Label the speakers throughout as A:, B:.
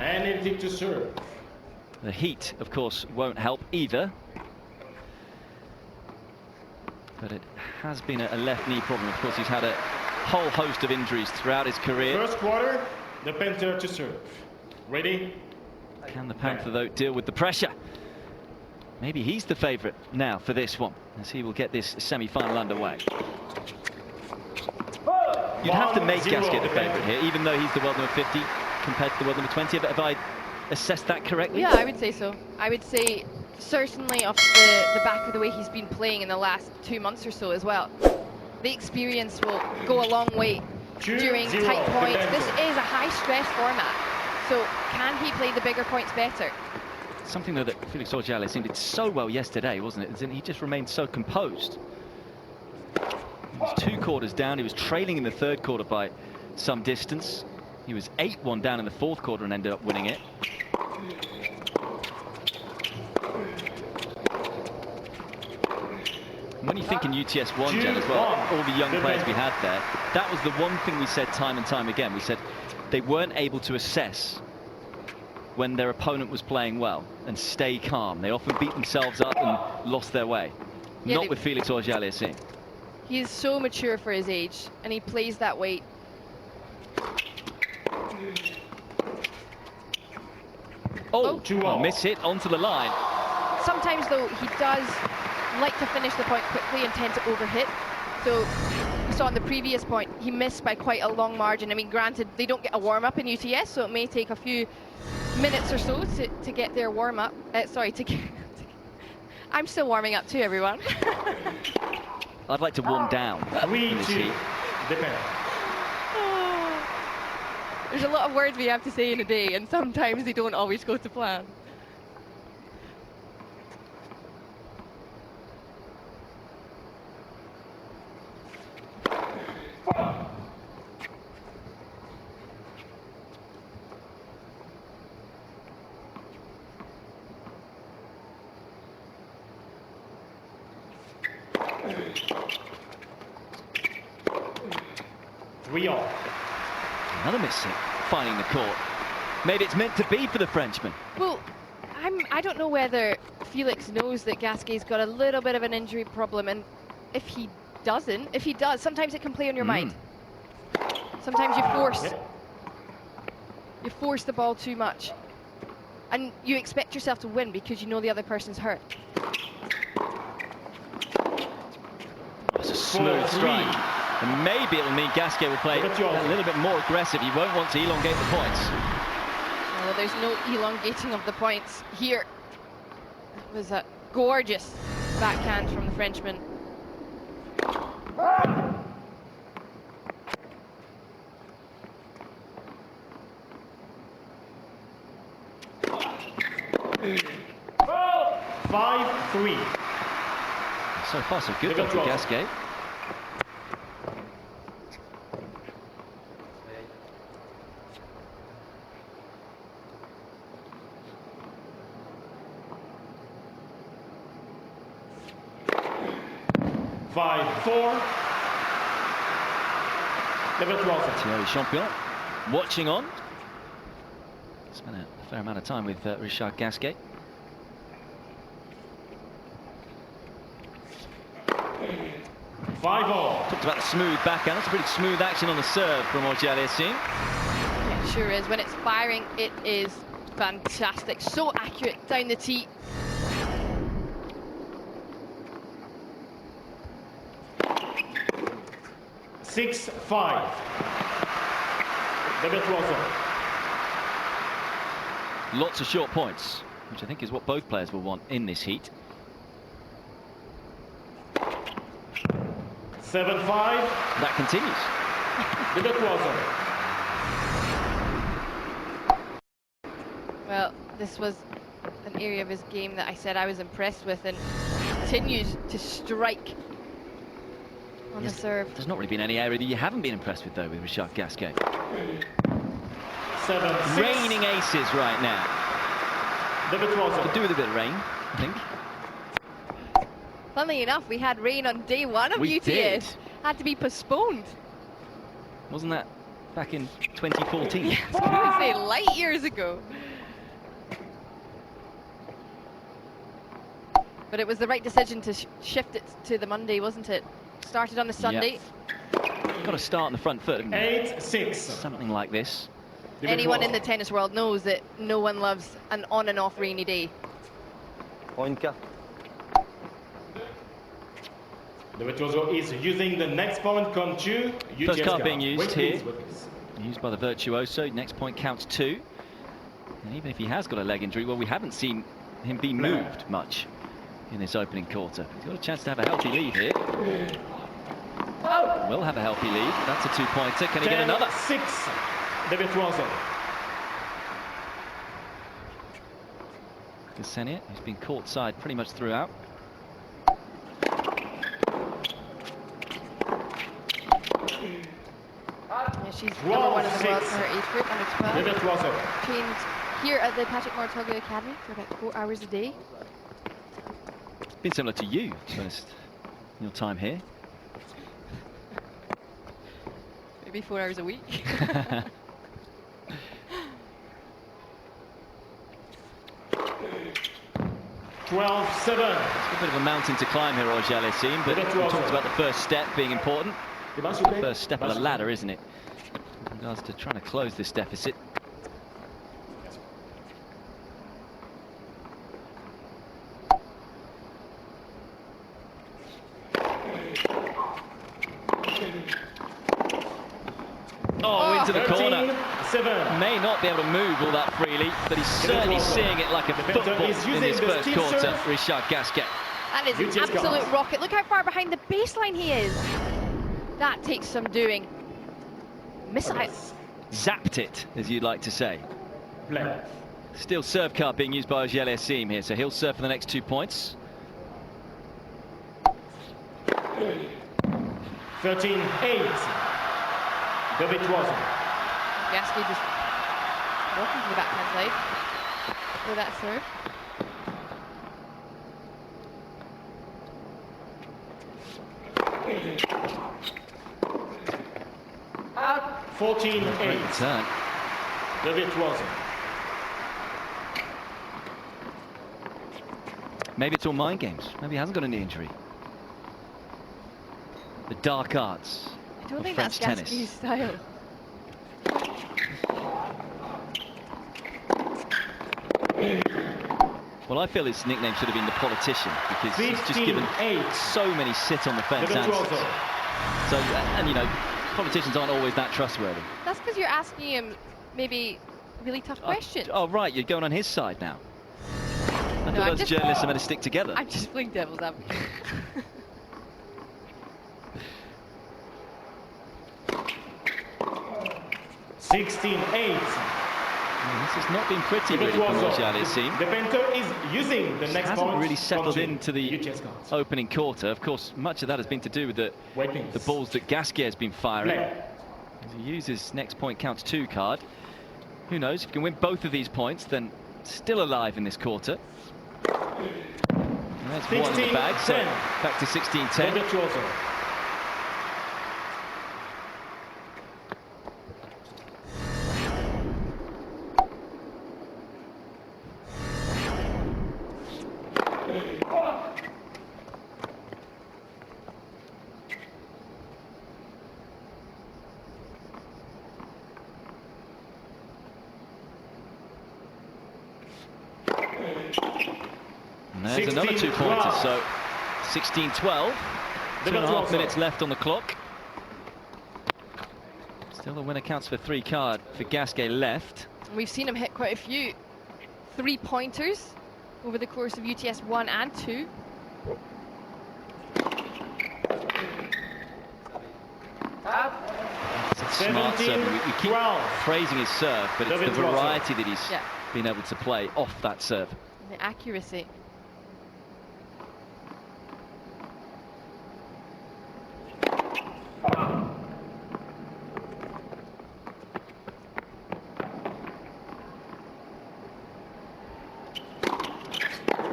A: And empty to serve.
B: The heat, of course, won't help either. But it has been a left knee problem. Of course, he's had a whole host of injuries throughout his career.
A: First quarter, the Panther to serve. Ready?
B: Can the Panther, though, deal with the pressure? Maybe he's the favourite now for this one, as he will get this semi-final underway. You'd have to make Gaquet the favourite here, even though he's the world number 50 compared to the world number 20. Have I assessed that correctly?
C: Yeah, I would say so. I would say certainly off the back of the way he's been playing in the last 2 months or so as well. The experience will go a long way during tight points. This is a high-stress format, so can he play the bigger points better?
B: Something, though, that Felix Auger Aliassime did so well yesterday, wasn't it? He just remained so composed. He was 2 quarters down. He was trailing in the 3rd quarter by some distance. He was 8-1 down in the 4th quarter and ended up winning it. When you think in UTS-1, Jen, as well, all the young players we had there, that was the one thing we said time and time again. We said they weren't able to assess when their opponent was playing well and stay calm. They often beat themselves up and lost their way. Yeah, not with Felix Auger Aliassime.
C: He is so mature for his age, and he plays that way.
B: Oh, miss hit onto the line.
C: Sometimes, though, he does like to finish the point quickly and tend to overhit. So we saw on the previous point, he missed by quite a long margin. I mean, granted, they don't get a warm-up in UTS, so it may take a few minutes or so to get their warm-up. I'm still warming up too, everyone.
B: I'd like to warm down.
A: 3-2.
C: There's a lot of words we have to say in a day, and sometimes they don't always go to plan.
B: Another miss hit, finding the court. Maybe it's meant to be for the Frenchman.
C: Well, I don't know whether Felix knows that Gasquet's got a little bit of an injury problem, and if he does, sometimes it can play on your mind. Sometimes you force the ball too much, and you expect yourself to win because you know the other person's hurt.
B: That's a smooth strike. And maybe it'll mean Gaquet will play a little bit more aggressive. He won't want to elongate the points.
C: Well, there's no elongating of the points here. That was a gorgeous backhand from the Frenchman.
A: Oh, 5-3.
B: So far, so good for Gaquet. Thierry Champion watching on. Spent a fair amount of time with Richard Gaquet. Talked about the smooth backhand. That's a pretty smooth action on the serve from Auger Aliassime.
C: It sure is. When it's firing, it is fantastic. So accurate down the tee.
B: Lots of short points, which I think is what both players will want in this heat.
A: 7-5.
B: That continues.
C: Well, this was an area of his game that I said I was impressed with, and continues to strike on the serve.
B: There's not really been any area that you haven't been impressed with, though, with Richard Gaquet.
A: 7-6.
B: Raining aces right now. Could do with a bit of rain, I think.
C: Funnily enough, we had rain on day one of UTS.
B: Did.
C: Had to be postponed.
B: Wasn't that back in 2014.
C: Yeah, I was going to say light years ago. But it was the right decision to shift it to the Monday, wasn't it? Started on the Sunday.
B: Yep. Got to start on the front foot.
A: 8-6.
B: Something like this.
C: Anyone in the tennis world knows that no one loves an on and off rainy day.
D: Point 4.
A: The virtuoso is using the next point come to
B: First card being used
A: wait,
B: here.
A: please.
B: Used by the virtuoso. Next point counts 2. And even if he has got a leg injury, well, we haven't seen him be moved much in this opening quarter. He's got a chance to have a healthy lead here. Will have a healthy lead. That's a 2-pointer. Can he get another?
A: 6. The virtuoso.
B: Gaquet, who's been court side pretty much throughout.
C: Yeah, she's number 1 in the world for her age group, under 12.
A: The virtuoso.
C: Trained here at the Patrick Mortoglu Academy for about 4 hours a day.
B: It's been similar to you, to be honest, in your time here.
C: Maybe 4 hours a week.
A: 12-7.
B: A bit of a mountain to climb here, Auger Aliassime, but we talked about the first step being important. The first step of the ladder, isn't it? In regards to trying to close this deficit. Oh, into the corner.
A: 13-7.
B: May not be able to move all that freely, but he's certainly seeing it like a football in this first quarter, Richard Gaquet.
C: That is an absolute rocket. Look how far behind the baseline he is. That takes some doing. Missile.
B: Zapped it, as you'd like to say.
A: Play.
B: Still serve card being used by Auger Aliassime here, so he'll serve for the next 2 points.
A: 13-8. The virtuoso.
C: Gaquet just walking to the backhand side for that serve.
A: Out. 14-8.
B: Turn.
A: The virtuoso.
B: Maybe it's all mind games. Maybe he hasn't got any injury. The dark arts
C: I don't
B: of
C: think
B: French
C: that's
B: tennis.
C: Gaquet's style.
B: Well, I feel his nickname should have been the politician, because he's just given
A: 15-8.
B: so many sit on the
A: The
B: fence answers.
A: virtuoso.
B: So, and you know, politicians aren't always that trustworthy.
C: That's because you're asking him maybe really tough questions.
B: Oh, right, you're going on his side now. I
C: No,
B: thought
C: I'm
B: those
C: just-
B: journalists are meant to stick together.
C: I'm just playing devil's advocate.
B: This has not been pretty really for Auger Aliassime.
A: The painter is using the next
B: Hasn't
A: point.
B: really settled into the
A: UTS cards.
B: opening quarter. Of course, much of that has been to do with the balls that Gaquet has been firing.
A: Play.
B: As he uses next point counts 2 card. Who knows, if he can win both of these points, then still alive in this quarter. And there's one in the bag, so
A: 16-10.
B: back to 16-10.
A: The virtuoso.
B: And there's another 2 pointers, so 16-12. 2.5 minutes left on the clock. Still the winner counts for 3 card for Gaquet left.
C: We've seen him hit quite a few 3-pointers over the course of UTS 1 and 2.
B: It's a smart serve. We keep praising his serve, but it's the variety that he's been able to play off that serve.
C: The accuracy.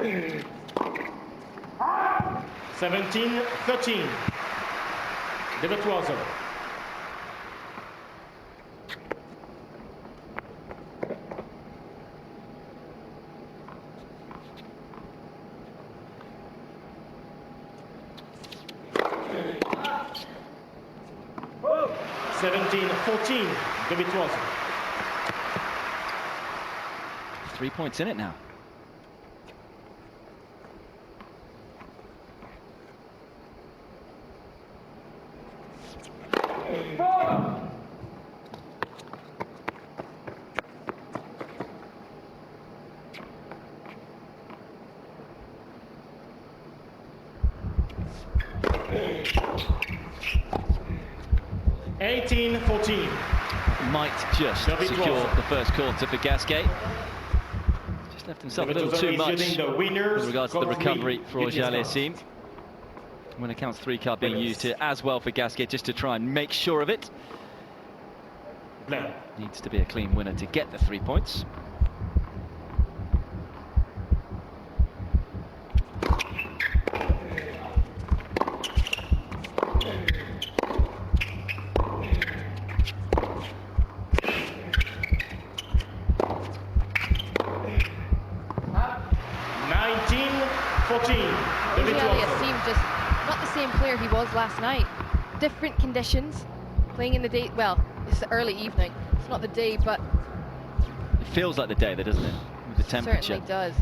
A: Mm. 17-13. The virtuoso. 17-14, de victoire.
B: 3 points in it now. Might just secure the first quarter for Gaquet. Just left himself a little too much with regards to the recovery for Auger Aliassime. When it counts 3 card being used here as well for Gaquet, just to try and make sure of it. Needs to be a clean winner to get the 3 points.
C: Aliassime just not the same player he was last night. Different conditions, playing in the day. Well, it's the early evening. It's not the day, but
B: it feels like the day, there, doesn't it? With the temperature.
C: Certainly does.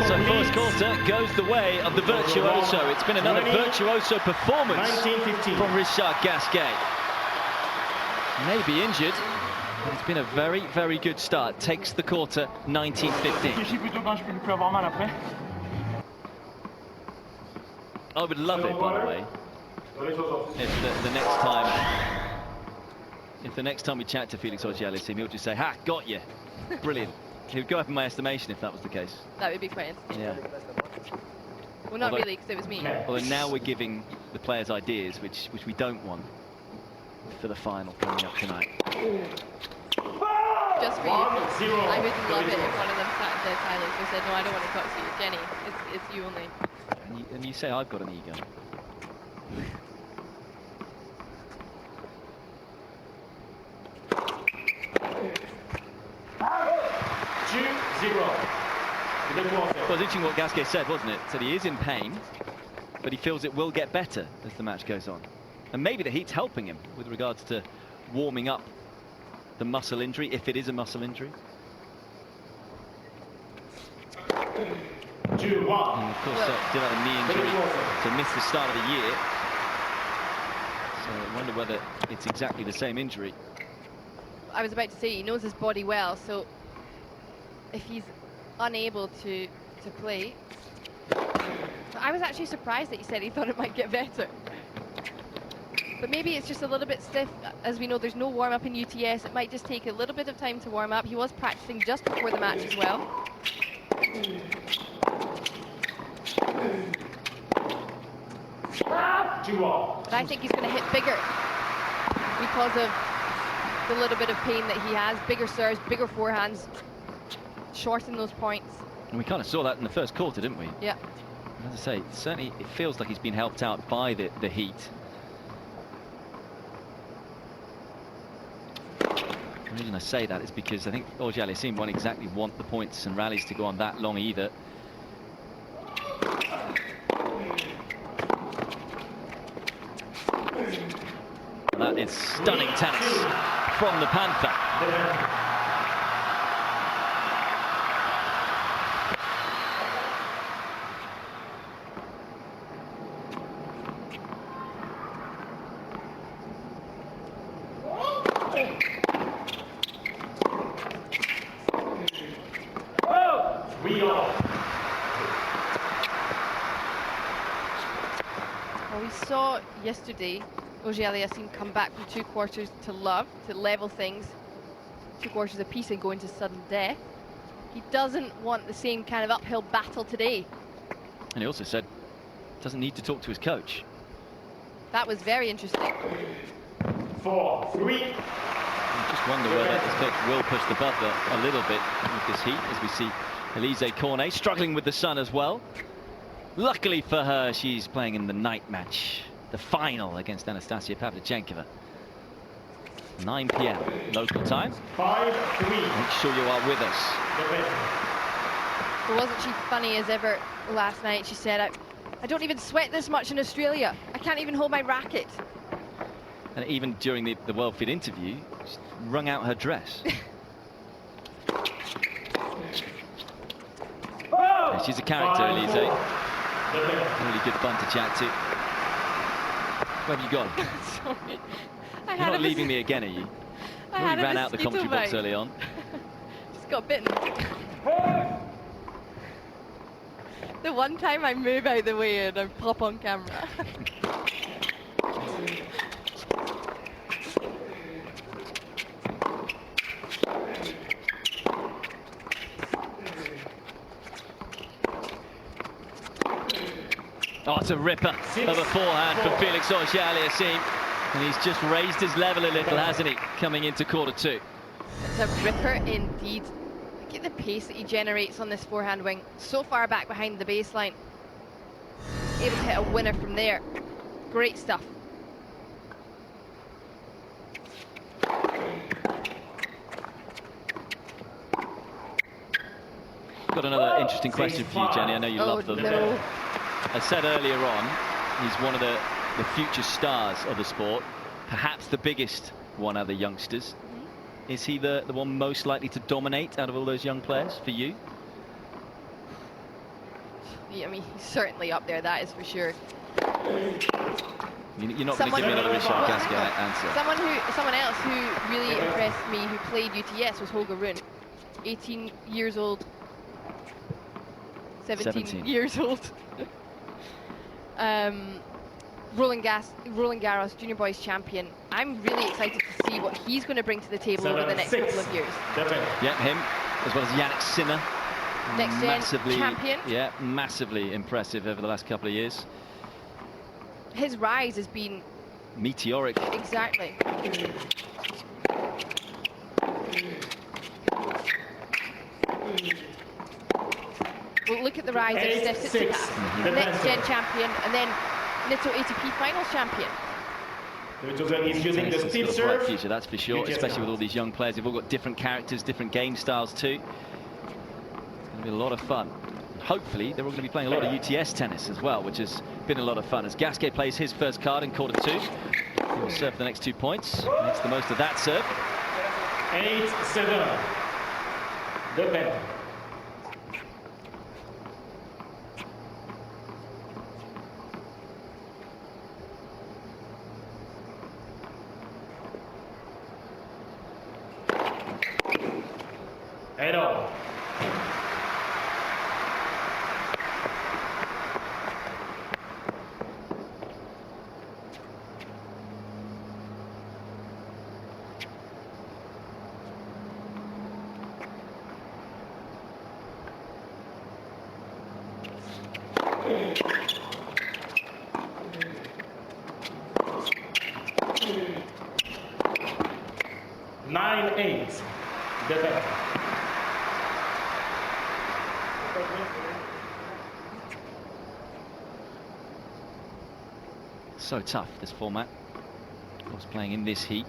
B: So first quarter goes the way of the virtuoso. It's been another virtuoso performance from Richard Gaquet. Maybe injured, but it's been a very, very good start. Takes the quarter 19-15. I would love it, by the way, if the next time we chat to Felix Auger Aliassime, he'll just say, "Ha, got you." Brilliant. He would go up in my estimation if that was the case.
C: That would be quite interesting.
B: Yeah.
C: Well, not really, because it was me.
B: Although now we're giving the players ideas, which we don't want for the final coming up tonight.
C: Just for you. I would love it if one of them sat in their silence and said, "No, I don't want to talk to you, Jenny. It's you only."
B: And you say I've got an ego. Well, it was interesting what Gaquet said, wasn't it? Said he is in pain, but he feels it will get better as the match goes on. And maybe the heat's helping him with regards to warming up the muscle injury, if it is a muscle injury. And of course, did have a knee injury to miss the start of the year. So I wonder whether it's exactly the same injury.
C: I was about to say, he knows his body well, so if he's unable to play. I was actually surprised that he said he thought it might get better. But maybe it's just a little bit stiff. As we know, there's no warm-up in UTS. It might just take a little bit of time to warm up. He was practicing just before the match as well. But I think he's going to hit bigger because of the little bit of pain that he has. Bigger serves, bigger forehands, shorten those points.
B: And we kind of saw that in the first quarter, didn't we?
C: Yeah.
B: As I say, certainly it feels like he's been helped out by the heat. The reason I say that is because I think Auger Aliassime won't exactly want the points and rallies to go on that long either. And that is stunning tennis from the Panther.
C: Well, we saw yesterday Auger Aliassime come back from 2 quarters to love, to level things, 2 quarters apiece and go into sudden death. He doesn't want the same kind of uphill battle today.
B: And he also said doesn't need to talk to his coach.
C: That was very interesting.
A: 4-3.
B: I just wonder whether his coach will push the butler a little bit with this heat, as we see Elise Cornet struggling with the sun as well. Luckily for her, she's playing in the night match, the final against Anastasia Pavlyuchenkova. 9 p.m. local time.
A: 5-3.
B: Make sure you are with us.
C: But wasn't she funny as ever last night? She said, I don't even sweat this much in Australia. I can't even hold my racket.
B: And even during the World Feed interview, she wrung out her dress. Yeah, she's a character, Elise. Really good fun to chat to. Where have you gone?
C: Sorry.
B: You're not leaving me again, are you?
C: I
B: You
C: had
B: ran out the commentary box
C: bite.
B: early on.
C: Just got bitten. The one time I move out the way and I pop on camera.
B: Oh, it's a ripper of a forehand from Felix Auger Aliassime. And he's just raised his level a little, hasn't he, coming into quarter two.
C: It's a ripper indeed. Look at the pace that he generates on this forehand wing. So far back behind the baseline. Able to hit a winner from there. Great stuff.
B: Got another interesting question for you, Jenny. I know you love them.
C: No.
B: I said earlier on, he's one of the future stars of the sport. Perhaps the biggest one of the youngsters. Is he the one most likely to dominate out of all those young players for you?
C: Yeah, I mean, he's certainly up there, that is for sure.
B: You're not going to give me another Richard Gaquet answer.
C: Someone else who really impressed me, who played UTS, was Holger Rune. 18 years old. 17 years old. Roland Garros Junior Boys champion. I'm really excited to see what he's going to bring to the table over the next couple of years.
B: Yeah, him, as well as Yannick Sinner.
C: Next gen champion.
B: Yeah, massively impressive over the last couple of years.
C: His rise has been
B: meteoric.
C: Exactly. Well, look at the rise of Steph Tsitsipas, next gen champion, and then Nitto ATP Finals champion.
A: He's using the speed
B: got a bright
A: serve.
B: future, that's for sure, especially with all these young players. They've all got different characters, different game styles too. It's going to be a lot of fun. Hopefully, they're all going to be playing a lot of UTS tennis as well, which has been a lot of fun. As Gaquet plays his first card in quarter two, he will serve for the next 2 points. Makes the most of that serve.
A: 8-7. The pen. Head on. The pen.
B: So tough, this format. Of course, playing in this heat.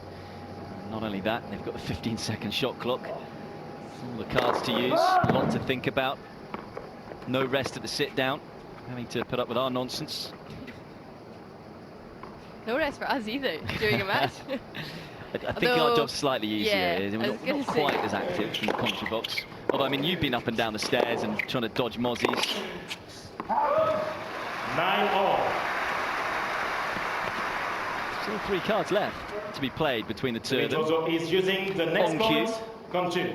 B: Not only that, they've got the 15-second shot clock. All the cards to use, a lot to think about. No rest at the sit-down, having to put up with our nonsense.
C: No rest for us either during a match.
B: I think our job's slightly easier.
C: Yeah,
B: We're not quite as active in the commentary box. Although, I mean, you've been up and down the stairs and trying to dodge mozzies.
A: 9-all.
B: Still 3 cards left to be played between the two of them.
A: Also is using the next
B: On
A: point.
B: cue.
A: Come to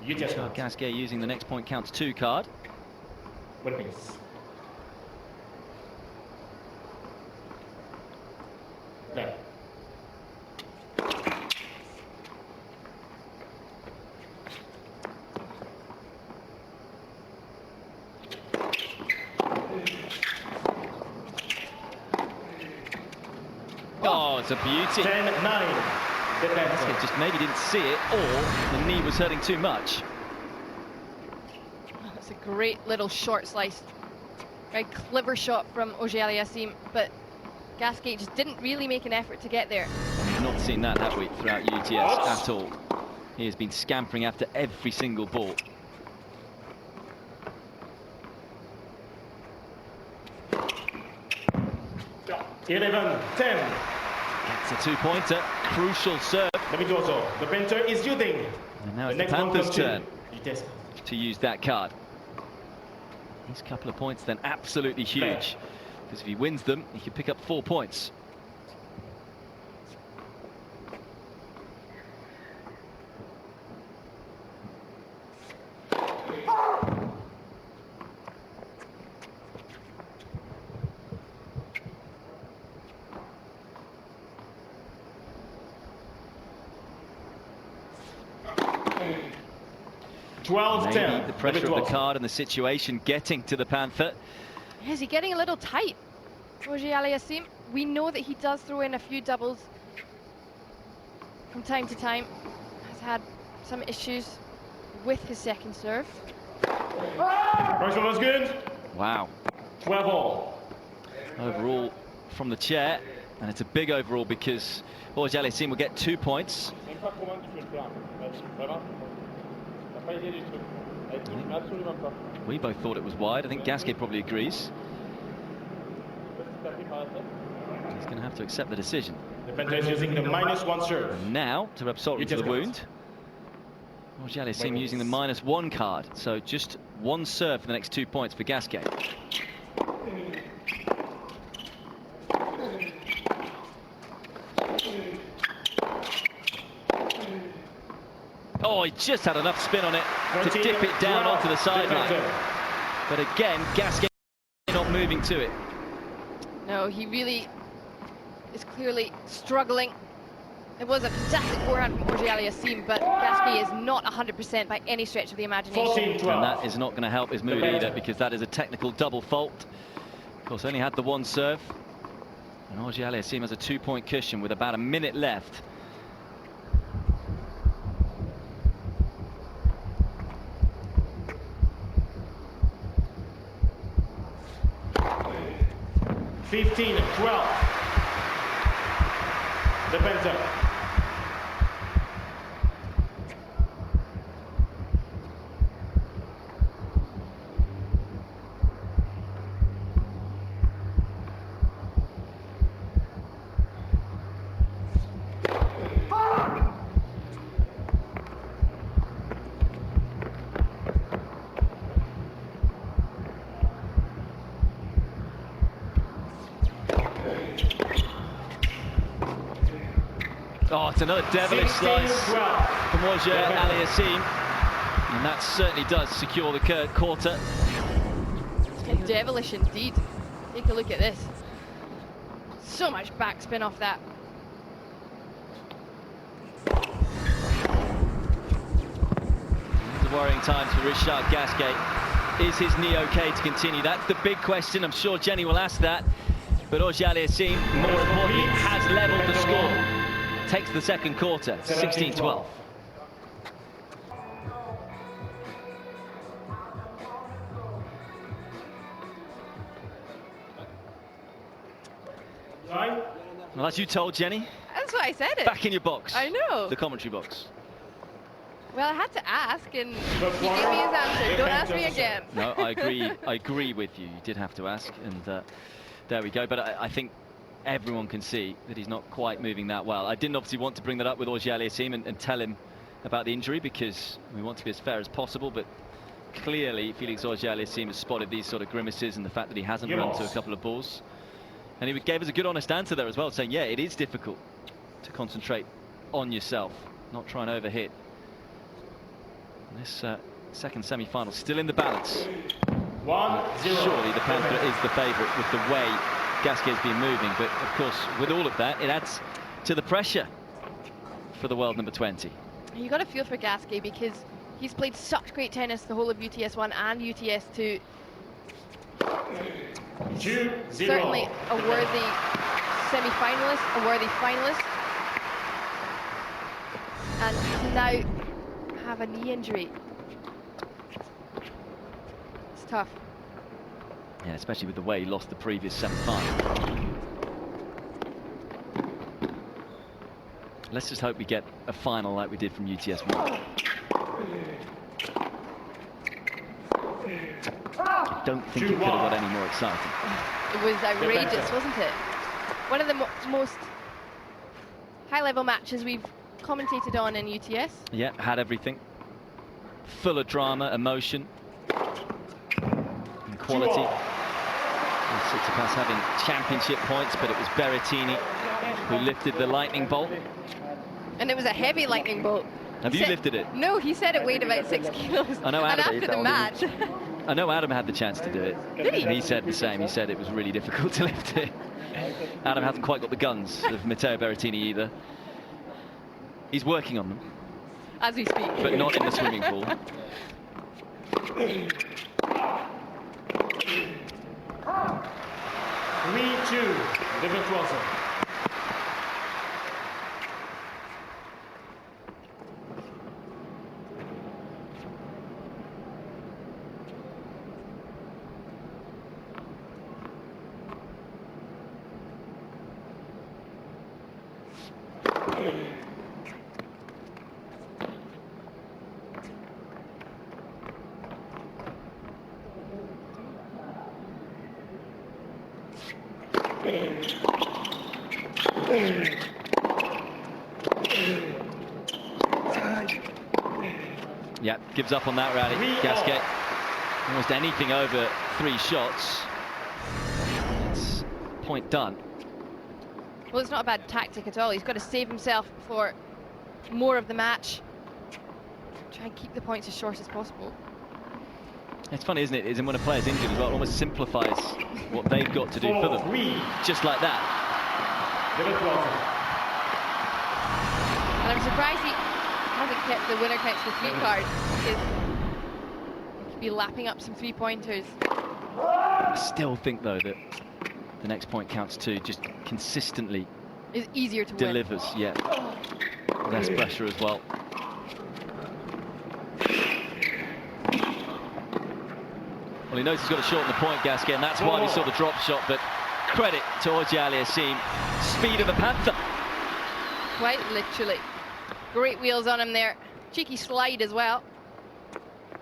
A: UTS.
B: Gaquet using the next point counts 2 card.
A: What means? Play.
B: Oh, it's a beauty.
A: 10-9.
B: It just maybe didn't see it, or the knee was hurting too much.
C: It's a great little short slice. Very clever shot from Auger Aliassime, but Gaquet just didn't really make an effort to get there.
B: not seen that, have we, throughout UTS at all. He has been scampering after every single ball.
A: Eleven, 10.
B: That's a two-pointer. Crucial serve.
A: The painter is using.
B: And now
A: The
B: it's the
A: next one
B: Panthers'
A: comes
B: turn
A: to
B: to use that card. These couple of points then absolutely huge. Because if he wins them, he could pick up 4 points. Maybe the pressure of the card and the situation getting to the Panther.
C: Is he getting a little tight, Auger Aliassime? We know that he does throw in a few doubles from time to time. Has had some issues with his second serve.
A: First one was good.
B: Wow.
A: 12 all.
B: Overall from the chair, and it's a big overall because Auger Aliassime will get 2 points. We both thought it was wide. I think Gaquet probably agrees. He's going to have to accept the decision.
A: The Panther is using the -1 serve.
B: And now, to rub salt into the wound, Auger Aliassime using the -1 card. So just one serve for the next 2 points for Gaquet. Oh, he just had enough spin on it to dip it down onto the sideline. But again, Gaquet not moving to it.
C: No, he really is clearly struggling. It was a fantastic forehand from Auger Aliassime, but Gaquet is not 100% by any stretch of the imagination.
B: And that is not going to help his mood either, because that is a technical double fault. Of course, only had the one serve. And Auger Aliassime has a 2-point cushion with about a minute left.
A: $15, 12. The Panther.
B: Oh, it's another devilish slice from Auger Aliassime. And that certainly does secure the quarter.
C: Devilish indeed. Take a look at this. So much backspin off that.
B: The worrying times for Richard Gaquet. Is his knee okay to continue? That's the big question. I'm sure Jenny will ask that. But Auger Aliassime, more importantly, has levelled the score. Takes the second quarter, 16-12. Well, as you told, Jenny.
C: That's why I said it.
B: Back in your box.
C: I know.
B: The commentary box.
C: Well, I had to ask, and he gave me his answer. Don't ask me again.
B: No, I agree. I agree with you. You did have to ask, and there we go. But I think everyone can see that he's not quite moving that well. I didn't obviously want to bring that up with Auger Aliassime and tell him about the injury, because we want to be as fair as possible, but clearly Felix Auger Aliassime has spotted these sort of grimaces and the fact that he hasn't run to a couple of balls. And he gave us a good honest answer there as well, saying, yeah, it is difficult to concentrate on yourself, not try and overhit. And this second semi-final still in the balance.
A: 1-0.
B: Surely the Panther is the favourite with the way Gaquet's been moving, but of course with all of that it adds to the pressure for the world number 20.
C: You got to feel for Gaquet, because he's played such great tennis the whole of UTS1 and UTS2.
A: 2-0.
C: Certainly a worthy semi-finalist, a worthy finalist, and to now have a knee injury. It's tough.
B: Yeah, especially with the way he lost the previous semi-final. Let's just hope we get a final like we did from UTS 1. I don't think it could have got any more exciting.
C: It was outrageous, wasn't it? One of the most high-level matches we've commentated on in UTS.
B: Yeah, had everything. Full of drama, emotion, and quality. Tsitsipas having championship points, but it was Berrettini who lifted the lightning bolt.
C: And it was a heavy lightning bolt.
B: Have you lifted it?
C: No, he said it weighed about 6 kilos.
B: I know Adam,
C: and after the match.
B: I know Adam had the chance to do it.
C: Did he?
B: And he said the same. He said it was really difficult to lift it. Adam hasn't quite got the guns of Matteo Berrettini either. He's working on them.
C: As we speak.
B: But not in the swimming pool.
A: 3-2, the virtuoso.
B: Yeah, gives up on that rally. Gaquet, almost anything over 3 shots. It's point done.
C: Well, it's not a bad tactic at all. He's got to save himself for more of the match. Try and keep the points as short as possible.
B: It's funny, isn't it? Is when a player's injured as well, it almost simplifies what they've got to do for them. Just like that.
C: And I'm surprised he hasn't kept the winner counts for 3 card. He could be lapping up some 3-pointers.
B: I still think, though, that the next point counts 2 just consistently
C: Is easier to
B: delivers.
C: win.
B: Yeah, less pressure as well. Well, he knows he's got to shorten the point, Gaquet, and that's why we saw the drop shot, but credit to Auger Aliassime. Speed of the Panther.
C: Quite literally. Great wheels on him there. Cheeky slide as well.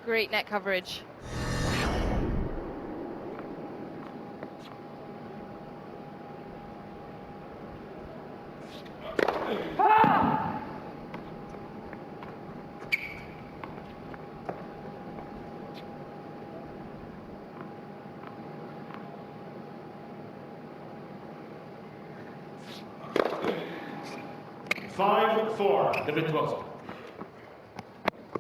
C: Great net coverage.
A: For the virtuoso.
B: I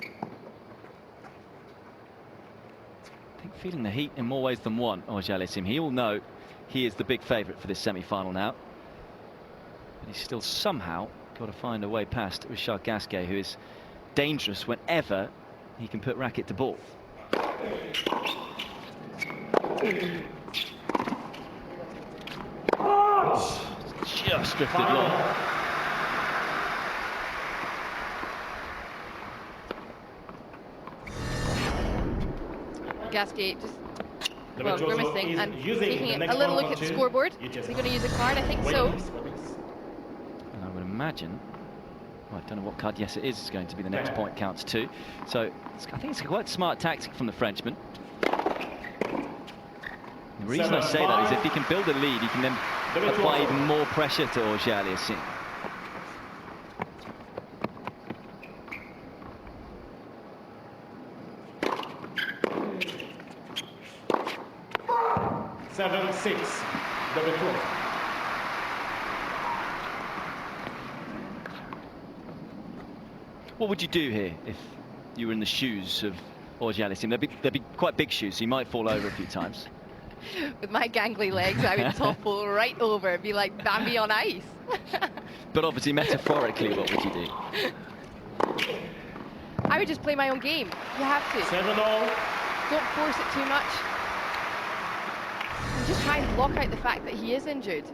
B: think feeling the heat in more ways than one, Auger Aliassime. He will know he is the big favourite for this semi-final now. But he's still somehow got to find a way past Richard Gaquet, who is dangerous whenever he can put racket to ball. Just drifted long.
C: Gaquet just, well, grimacing and taking a little look at the scoreboard. Is he going to use a card? I think so.
B: And I would imagine, well, I don't know what card, yes it is, it's going to be the next point counts 2. So I think it's quite a smart tactic from the Frenchman. The reason I say that is if he can build a lead, he can then apply even more pressure to Auger Aliassime. What would you do here if you were in the shoes of Auger Aliassime? They'd be quite big shoes, so you might fall over a few times.
C: With my gangly legs, I would topple right over. It'd be like Bambi on ice.
B: But obviously, metaphorically, what would you do?
C: I would just play my own game. You have to.
A: 7-all.
C: Don't force it too much. And just try and block out the fact that he is injured.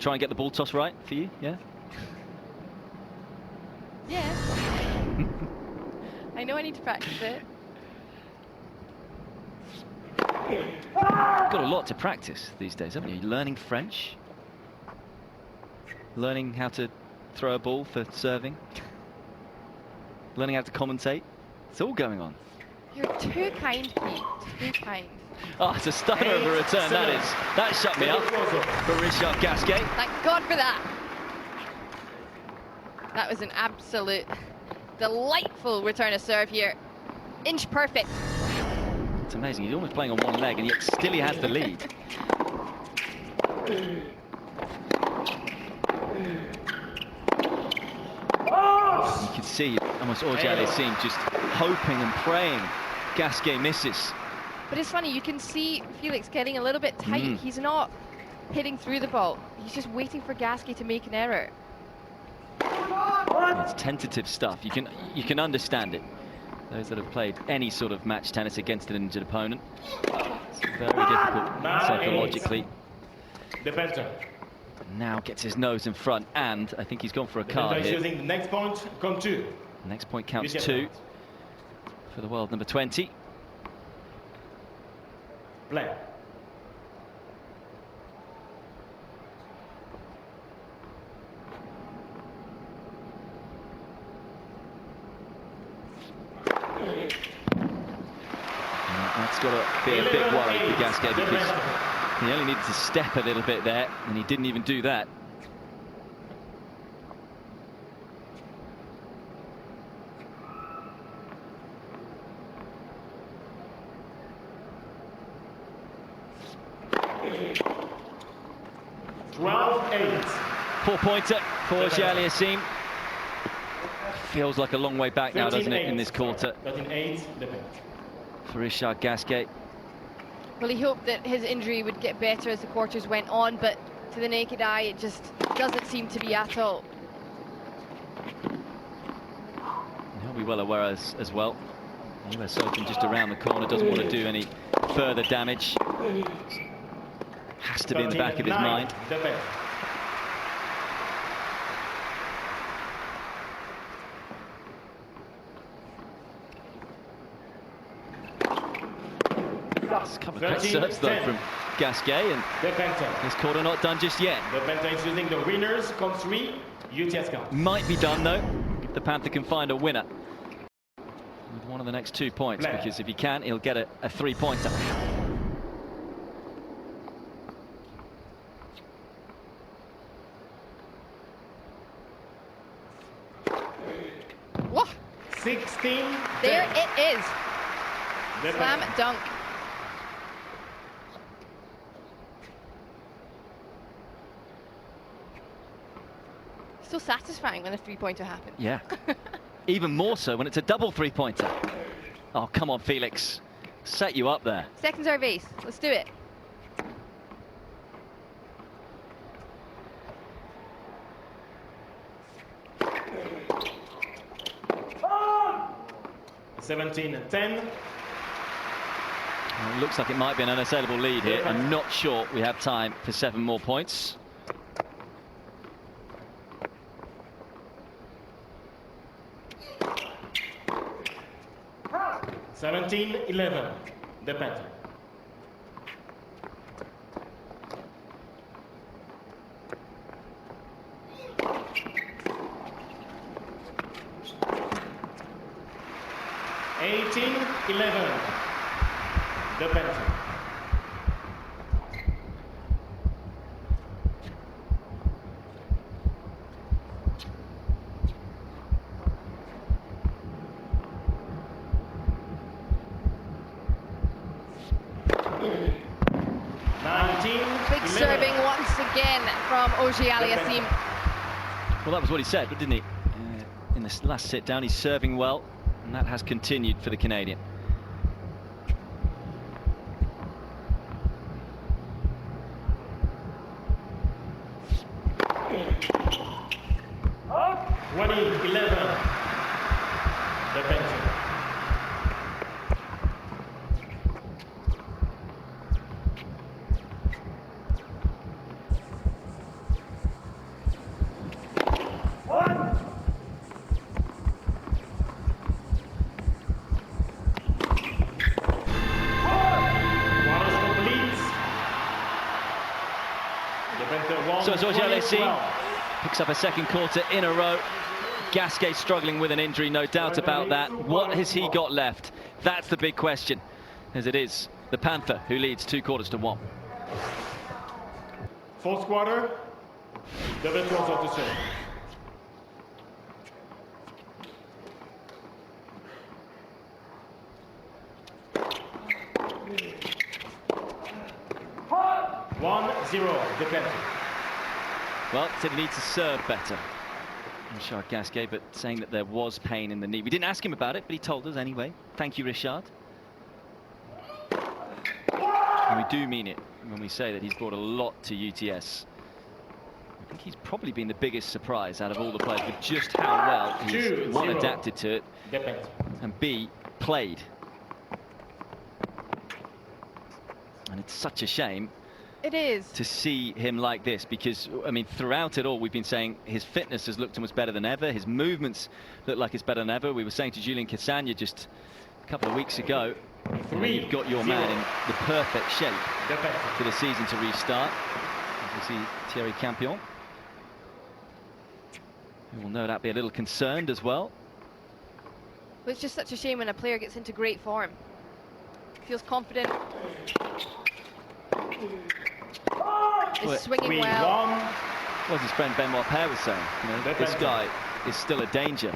B: Try and get the ball toss right for you, yeah?
C: Yeah. I know I need to practice it.
B: Got a lot to practice these days, haven't you? You're learning French, learning how to throw a ball for serving. Learning how to commentate. It's all going on.
C: You're too kind, Pete. Too kind.
B: Oh, it's a stunner of a return, that is. That shut me up for Richard Gaquet.
C: Thank God for that. That was an absolute delightful return of serve here. Inch perfect.
B: It's amazing. He's almost playing on one leg, and yet still he has the lead. You can see almost Auger Aliassime just hoping and praying Gaquet misses.
C: But it's funny, you can see Felix getting a little bit tight. He's not hitting through the ball. He's just waiting for Gaquet to make an error.
B: It's tentative stuff. You can understand it. Those that have played any sort of match tennis against an injured opponent, it's very difficult psychologically.
A: Defender.
B: Now gets his nose in front, and I think he's gone for a card here.
A: Using the next point, count 2.
B: Next point counts 2 for the world number 20.
A: Play.
B: That's got to be a big worry for Gaquet, because he only needed to step a little bit there, and he didn't even do that. Four-pointer for Auger Aliassime. Feels like a long way back now, doesn't it, in this quarter?
A: 13-8,
B: for Richard Gaquet.
C: Well, he hoped that his injury would get better as the quarters went on, but to the naked eye, it just doesn't seem to be at all.
B: He'll be well aware as well. US Open just around the corner, doesn't want to do any further damage. Has to be in the back of his mind. There's a couple of great serves though from Gaquet, and this quarter not done just yet.
A: The Panther is using the winners, count 3, UTS count.
B: Might be done though, if the Panther can find a winner with one of the next 2 points, because if he can, he'll get a 3-pointer.
C: What?
A: 16.
C: There it is. Slam dunk. So satisfying when a 3-pointer happens.
B: Yeah. Even more so when it's a double 3-pointer. Oh, come on, Felix. Set you up there.
C: Second serve ace. Let's do it.
A: Oh! 17-10.
B: Well, it looks like it might be an unassailable lead here. I'm not sure we have time for 7 more points.
A: Oh! 17-11. The Panther. The Panther.
C: Big serving once again from Auger Aliassime.
B: Well, that was what he said, didn't he? In this last sit down, he's serving well, and that has continued for the Canadian.
A: Oh! 20-11. The Panther.
B: So it's Auger Aliassime Picks up a second quarter in a row. Gaquet struggling with an injury, no doubt about that. What has he got left? That's the big question, as it is the Panther who leads 2/4-1.
A: Fourth quarter, double tours to serve. One-zero, the Panther.
B: Well, said he needs to serve better. Richard Gaquet, but saying that there was pain in the knee. We didn't ask him about it, but he told us anyway. Thank you, Richard. And we do mean it when we say that he's brought a lot to UTS. I think he's probably been the biggest surprise out of all the players with just how well he's, one, adapted to it, and B, played. And it's such a shame.
C: It is.
B: To see him like this, because, I mean, throughout it all, we've been saying his fitness has looked almost better than ever. His movements look like it's better than ever. We were saying to Julien Cassagna just a couple of weeks ago, you've got your man in the perfect shape for the season to restart. You see Thierry Campion, who will no doubt be a little concerned as well.
C: Well, it's just such a shame when a player gets into great form. Feels confident. Is swinging well.
B: Well, as his friend Benoit Paire was saying, you know, this guy is still a danger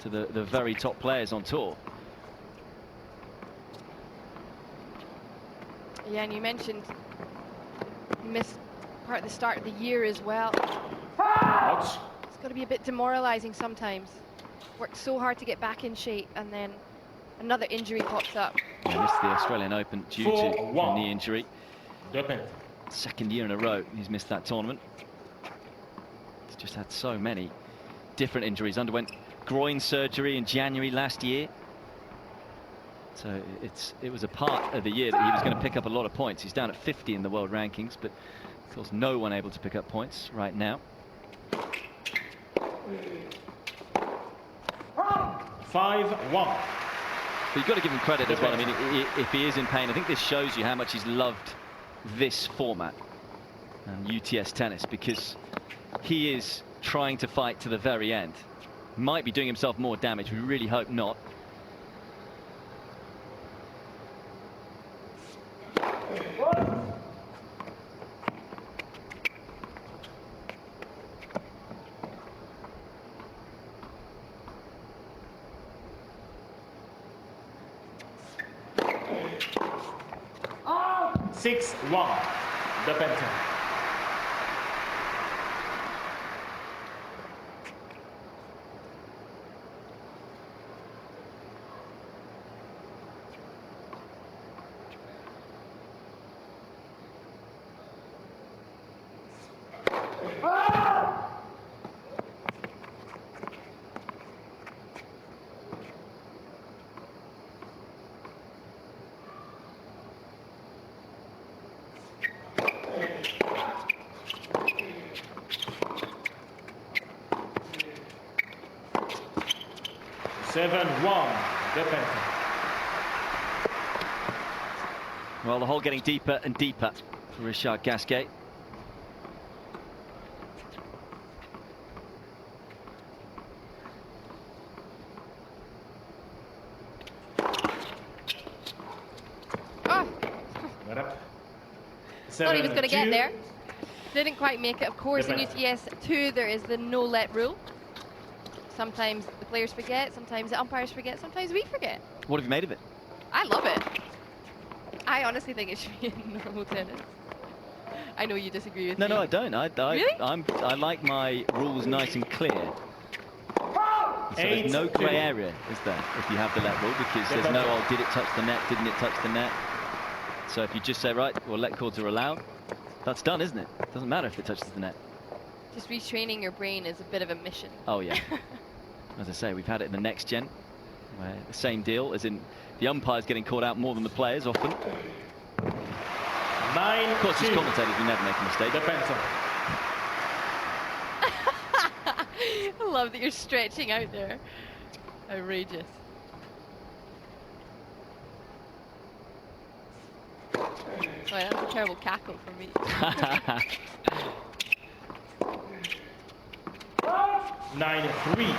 B: to the very top players on tour.
C: Yeah, and you mentioned you missed part of the start of the year as well. It's got to be a bit demoralizing sometimes. Worked so hard to get back in shape, and then another injury pops up.
B: Yeah, missed the Australian Open due to a knee injury. Second year in a row he's missed that tournament. He's just had so many different injuries. Underwent groin surgery in January last year. So it was a part of the year that he was going to pick up a lot of points. He's down at 50 in the world rankings, but of course no one able to pick up points right now.
A: 5-1.
B: But you've got to give him credit as well. I mean, if he is in pain, I think this shows you how much he's loved this format and UTS tennis, because he is trying to fight to the very end. Might be doing himself more damage. We really hope not.
A: Oh! 6-1, the Panther.
B: Well, the hole getting deeper and deeper for Richard Gaquet.
C: Oh. Thought he was going to get there. Didn't quite make it. Of course, in UTS 2 there is the no-let rule. Sometimes the players forget, sometimes the umpires forget, sometimes we forget.
B: What have you made of it?
C: I love it. I honestly think it should be in normal tennis. I know you disagree with me.
B: No, I don't.
C: Really?
B: I like my rules nice and clear. So there's no grey area, is there, if you have the let rule, because there's no, oh, did it touch the net, didn't it touch the net? So if you just say, right, well, let cords are allowed, that's done, isn't it? Doesn't matter if it touches the net.
C: Just retraining your brain is a bit of a mission.
B: Oh, yeah. As I say, we've had it in the next gen, where the same deal, as in the umpires getting caught out more than the players often.
A: 9-2.
B: Of course, as commentators, we never make a mistake.
A: The Panther.
C: I love that you're stretching out there. Outrageous. Sorry, that's a terrible cackle from me.
A: 9-3.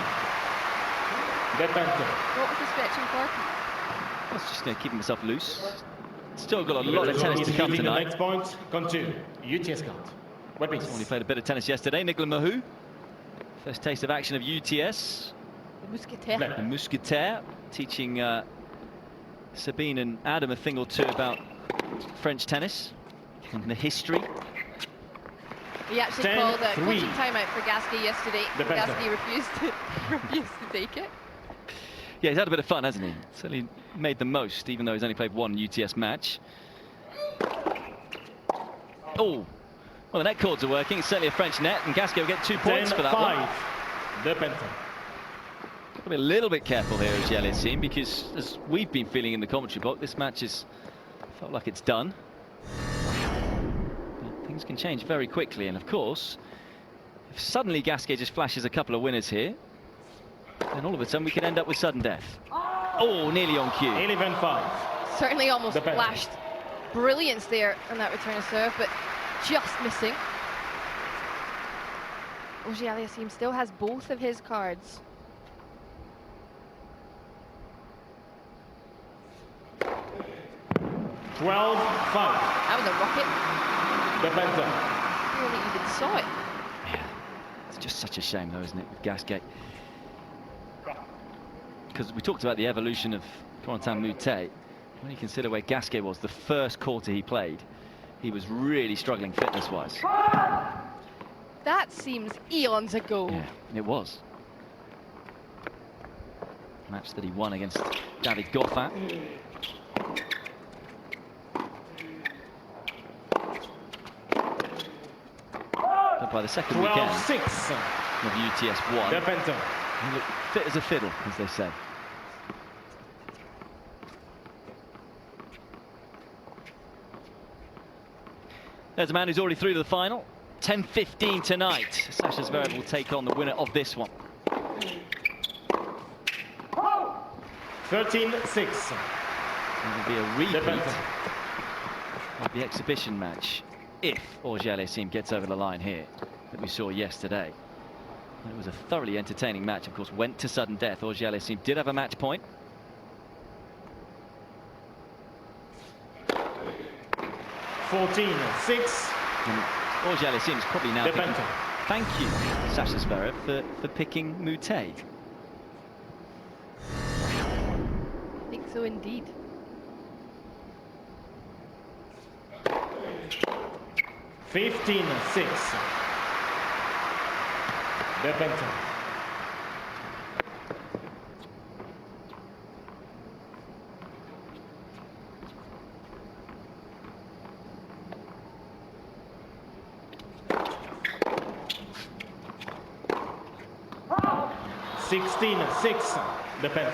A: Defender.
C: What was the stretching for?
B: I was just keeping myself loose. Still got a lot of tennis to come
A: The
B: tonight.
A: next point, continue. UTS card. What means?
B: Only played a bit of tennis yesterday. Nicolas Mahou. First taste of action of UTS.
C: The Mousquetaire.
B: The Mousquetaire, teaching Sabine and Adam a thing or two about French tennis and the history.
C: He actually
A: 10-3.
C: called a coaching timeout for Gaquet yesterday.
A: Defender.
C: Gaquet refused to take it.
B: Yeah, he's had a bit of fun, hasn't he? Certainly made the most, even though he's only played one UTS match. Oh, well, the net cords are working. It's certainly a French net, and Gaquet will get 2 points for that one.
A: Defender.
B: Got to be a little bit careful here, Auger Aliassime, because as we've been feeling in the commentary box, this match has felt like it's done. But things can change very quickly, and of course, if suddenly Gaquet just flashes a couple of winners here, then all of a sudden we could end up with sudden death. Oh, nearly on cue.
A: 11-5.
C: Certainly almost
A: Defender.
C: flashed brilliance there on that return of serve, but just missing. Auger Aliassime still has both of his cards.
A: That
C: was a rocket.
A: Defender.
C: I barely even saw it.
B: Yeah, it's just such a shame though, isn't it, with Gaquet? Because we talked about the evolution of Corentin Moutet. When you consider where Gaquet was the first quarter he played, he was really struggling fitness-wise.
C: That seems eons ago.
B: Yeah, it was. Match that he won against David Goffin. But by the second weekend
A: 12-6.
B: of UTS 1,
A: Defender.
B: he looked fit as a fiddle, as they say. There's a man who's already through to the final. 10-15 tonight. Sasha Zverev will take on the winner of this one.
A: 13-6.
B: It will be a repeat
A: Defender.
B: of the exhibition match if Auger Aliassime gets over the line here that we saw yesterday. It was a thoroughly entertaining match, of course, went to sudden death. Auger Aliassime did have a match point.
A: (14-6).
B: Auger Aliassime is probably now thinking,
A: Defender.
B: thank you, Sasha Zverev, for picking Moutet.
C: I think so indeed.
A: (15-6). Defender. (16-6). Defender.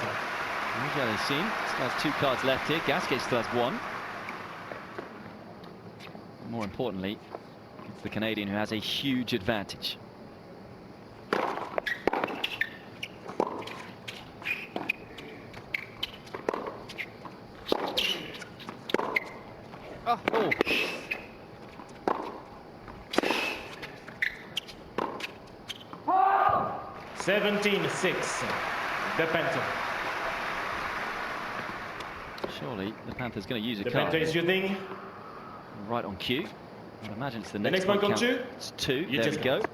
B: Auger Aliassime still has 2 cards left here. Gaquet still has 1. More importantly, it's the Canadian who has a huge advantage.
C: Oh.
B: Oh.
A: Oh. 17-6. Defender.
B: Surely the Panther's going to use a
A: Defender
B: card
A: is shooting.
B: right on cue. I'd imagine it's the
A: The
B: next
A: next one
B: count.
A: on 2.
B: It's 2.
A: You
B: There we
A: just
B: go.
A: got.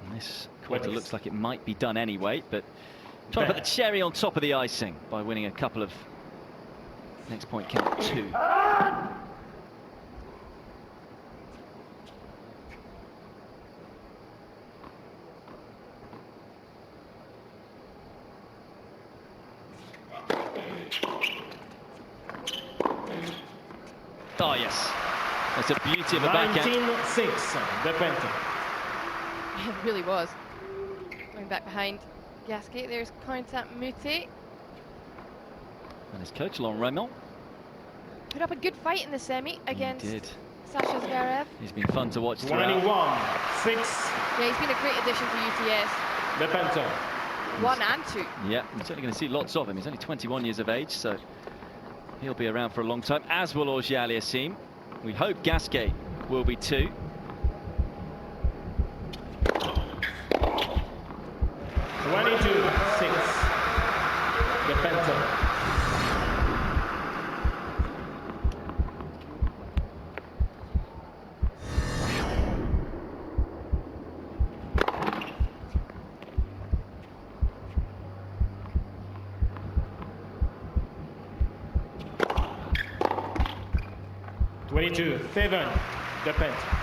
B: And this quarter
A: What is-
B: looks like it might be done anyway, but trying to put the cherry on top of the icing by winning a couple of next point count 2. Oh yes, that's a beauty of a backhand.
A: 19-6. Defender.
C: It really was. Going back behind Gaquet, there's Corentin Moutet.
B: And his coach, Laurent Raymond.
C: Put up a good fight in the semi against
B: He did.
C: Sasha Zverev.
B: He's been fun to watch throughout.
A: 21-6.
C: Yeah, he's been a great addition to UTS.
A: Defender.
C: 1 and 2.
B: Yeah, we're certainly going to see lots of him. He's only 21 years of age, so he'll be around for a long time, as will Auger Aliassime. We hope Gaquet will be too.
A: Panther. (22) 7, the Panther.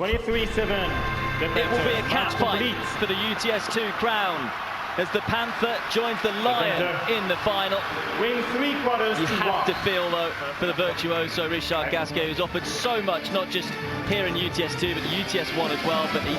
A: (23-7).
B: It will be a cat fight for the UTS2 crown as the Panther joins the Lion in the final.
A: Win 3/4
B: You
A: to
B: have
A: 1.
B: to feel, though, for the virtuoso Richard Gaquet, who's offered so much, not just here in UTS2, but the UTS1 as well. But he